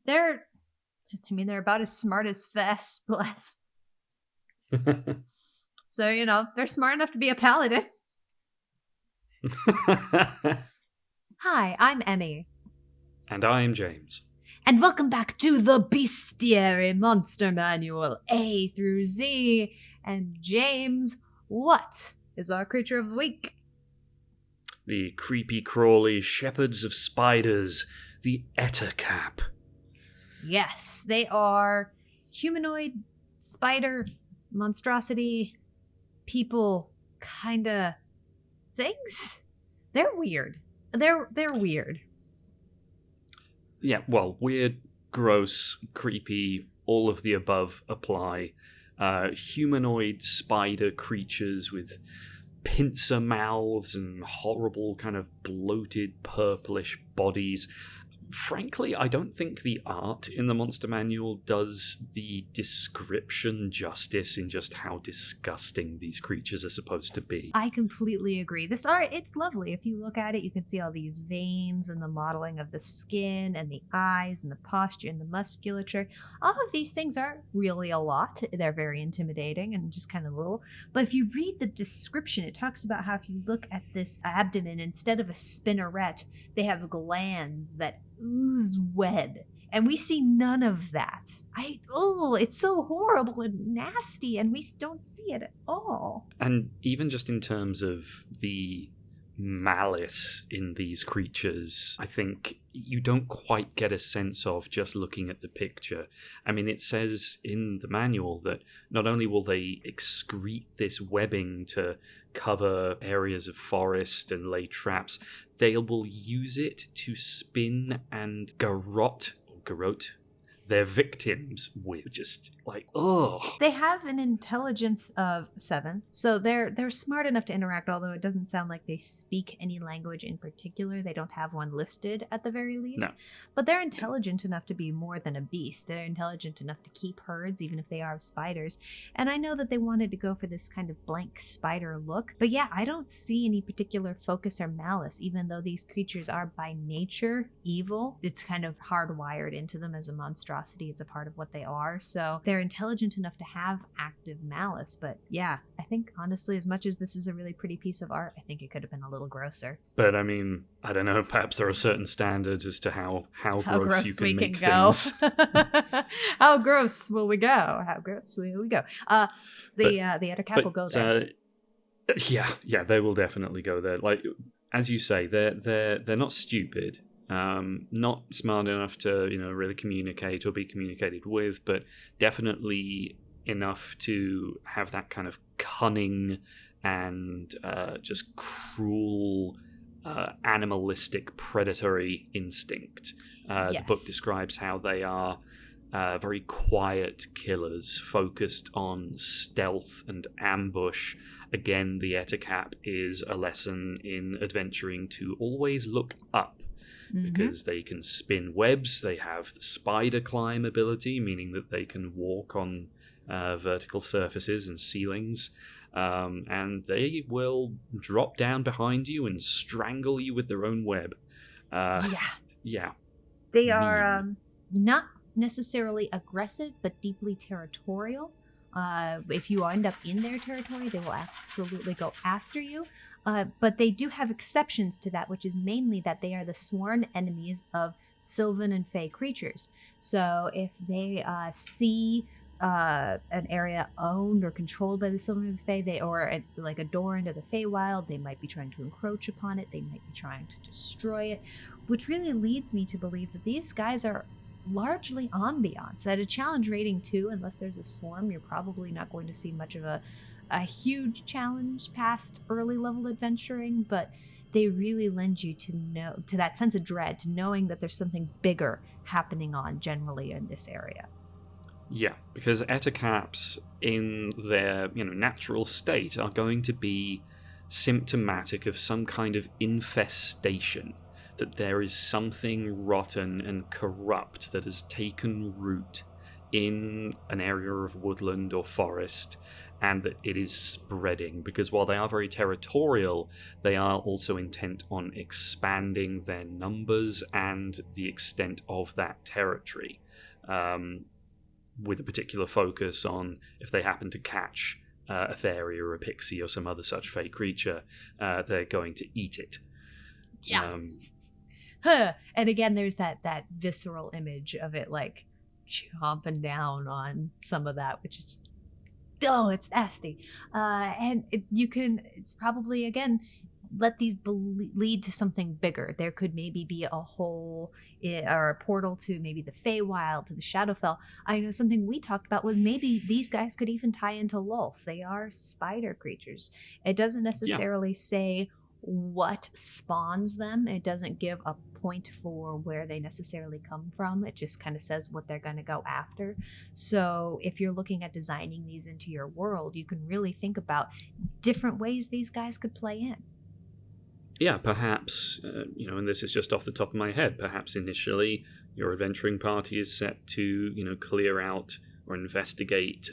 they're about as smart as Fess, bless. So, they're smart enough to be a paladin. Hi, I'm Emme. And I'm James. And welcome back to the Bestiary Monster Manual A through Z. And James, what is our creature of the week? The creepy crawly shepherds of spiders, the Ettercap. Yes, they are humanoid spider monstrosity people kinda things. They're weird. They're weird. Yeah, well, weird, gross, creepy, all of the above apply. Humanoid spider creatures with pincer mouths and horrible kind of bloated purplish bodies. Frankly, I don't think the art in the Monster Manual does the description justice in just how disgusting these creatures are supposed to be. I completely agree. This art, it's lovely. If you look at it, you can see all these veins and the modeling of the skin and the eyes and the posture and the musculature. All of these things aren't really a lot. They're very intimidating and just kind of little. But if you read the description, it talks about how if you look at this abdomen, instead of a spinneret, they have glands that ooze web, and we see none of that. It's so horrible and nasty, and we don't see it at all. And even just in terms of the malice in these creatures, I think you don't quite get a sense of just looking at the picture. I mean, it says in the manual that not only will they excrete this webbing to cover areas of forest and lay traps, they will use it to spin and garrote their victims with. Just like, ugh. They have an intelligence of 7, so they're smart enough to interact, although it doesn't sound like they speak any language in particular. They don't have one listed at the very least. No. But they're intelligent enough to be more than a beast. They're intelligent enough to keep herds, even if they are spiders. And I know that they wanted to go for this kind of blank spider look. But yeah, I don't see any particular focus or malice, even though these creatures are by nature evil. It's kind of hardwired into them as a monstrosity. It's a part of what they are. So they're intelligent enough to have active malice. But yeah, I think honestly, as much as this is a really pretty piece of art, I think it could have been a little grosser. But I mean, I don't know, perhaps there are certain standards as to how gross you can make go. things. How gross will we go? How gross will we go? The Ettercap will go there. Yeah, they will definitely go there. Like, as you say, they're not stupid. Not smart enough to, really communicate or be communicated with, but definitely enough to have that kind of cunning and just cruel, animalistic, predatory instinct. Yes. The book describes how they are very quiet killers focused on stealth and ambush. Again, the Ettercap is a lesson in adventuring to always look up. Because they can spin webs, they have the spider climb ability, meaning that they can walk on vertical surfaces and ceilings, and they will drop down behind you and strangle you with their own web. Yeah. They are not necessarily aggressive, but deeply territorial. If you end up in their territory, they will absolutely go after you. But they do have exceptions to that, which is mainly that they are the sworn enemies of Sylvan and Fey creatures. So if they see an area owned or controlled by the Sylvan and Fey, or like a door into the Feywild, they might be trying to encroach upon it. They might be trying to destroy it, which really leads me to believe that these guys are largely ambiance. At a challenge rating 2, unless there's a swarm, you're probably not going to see much of a huge challenge past early level adventuring, but they really lend you to that sense of dread, to knowing that there's something bigger happening on generally in this area. Yeah, because Ettercaps in their natural state are going to be symptomatic of some kind of infestation, that there is something rotten and corrupt that has taken root in an area of woodland or forest, and that it is spreading, because while they are very territorial, they are also intent on expanding their numbers and the extent of that territory, with a particular focus on if they happen to catch a fairy or a pixie or some other such fey creature, they're going to eat it. Yeah. And again, there's that visceral image of it like chomping down on some of that, which is it's nasty. And it's probably, again, let these lead to something bigger. There could maybe be a hole or a portal to maybe the Feywild, to the Shadowfell. I know something we talked about was maybe these guys could even tie into Lolth. They are spider creatures. It doesn't necessarily say what spawns them. It doesn't give a point for where they necessarily come from. It just kind of says what they're going to go after. So if you're looking at designing these into your world, you can really think about different ways these guys could play in. Yeah, perhaps, and this is just off the top of my head, perhaps initially your adventuring party is set to, clear out or investigate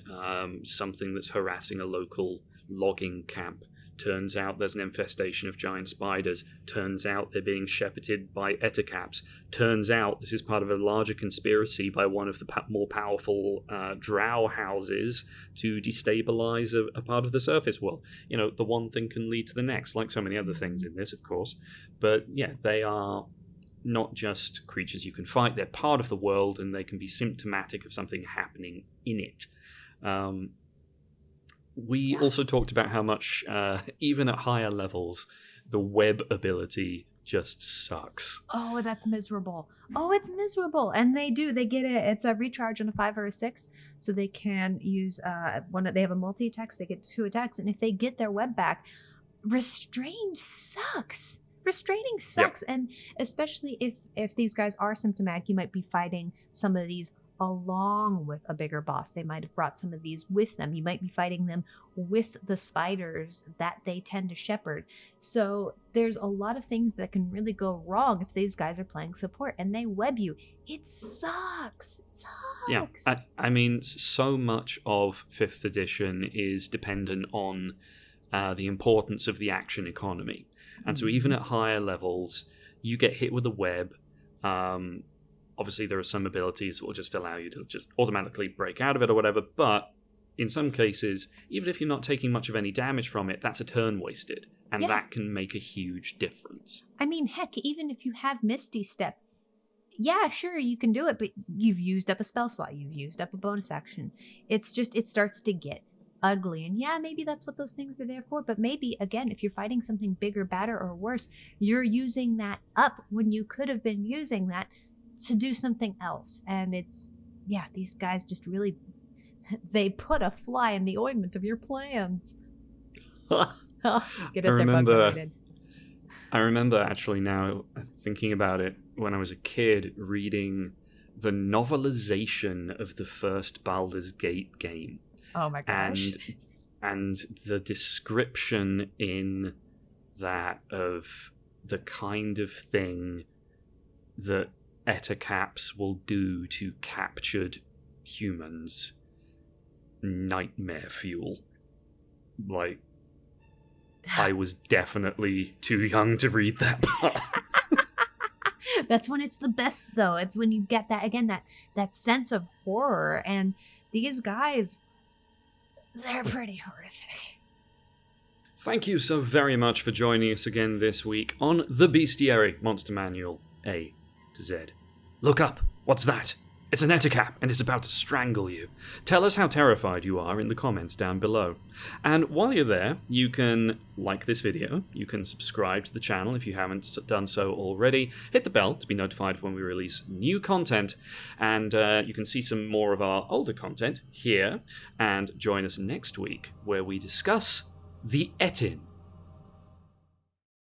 something that's harassing a local logging camp. Turns out there's an infestation of giant spiders. Turns out they're being shepherded by Ettercaps. Turns out this is part of a larger conspiracy by one of the more powerful drow houses to destabilize a part of the surface world. The one thing can lead to the next, like so many other things in this, of course. But yeah, they are not just creatures you can fight. They're part of the world, and they can be symptomatic of something happening in it. We also talked about how much, even at higher levels, the web ability just sucks. Oh, that's miserable. Oh, it's miserable. And they get it. It's a recharge on a 5 or a 6. So they can use they have a multi-attacks. They get 2 attacks. And if they get their web back, restrained sucks. Restraining sucks. Yep. And especially if these guys are symptomatic, you might be fighting some of these along with a bigger boss. They might have brought some of these with them. You might be fighting them with the spiders that they tend to shepherd. So there's a lot of things that can really go wrong if these guys are playing support and they web you. It sucks. It sucks. Yeah, I mean, so much of 5th edition is dependent on the importance of the action economy. And so even at higher levels, you get hit with a web. Obviously, there are some abilities that will just allow you to just automatically break out of it or whatever, but in some cases, even if you're not taking much of any damage from it, that's a turn wasted, and that can make a huge difference. I mean, heck, even if you have Misty Step, yeah, sure, you can do it, but you've used up a spell slot, you've used up a bonus action. It's just, it starts to get ugly, and yeah, maybe that's what those things are there for, but maybe, again, if you're fighting something bigger, badder, or worse, you're using that up when you could have been using that to do something else. And it's, these guys just really, they put a fly in the ointment of your plans. Get it I remember actually now thinking about it when I was a kid, reading the novelization of the first Baldur's Gate game. Oh my gosh. And the description in that of the kind of thing that Ettercaps will do to captured humans. Nightmare fuel. Like, I was definitely too young to read that part. That's when it's the best, though. It's when you get that, again, that sense of horror. And these guys, they're pretty horrific. Thank you so very much for joining us again this week on The Bestiary Monster Manual A to Z. Look up. What's that? It's an Ettercap, and it's about to strangle you. Tell us how terrified you are in the comments down below. And while you're there, you can like this video, you can subscribe to the channel if you haven't done so already, hit the bell to be notified when we release new content, and you can see some more of our older content here, and join us next week where we discuss the Ettin.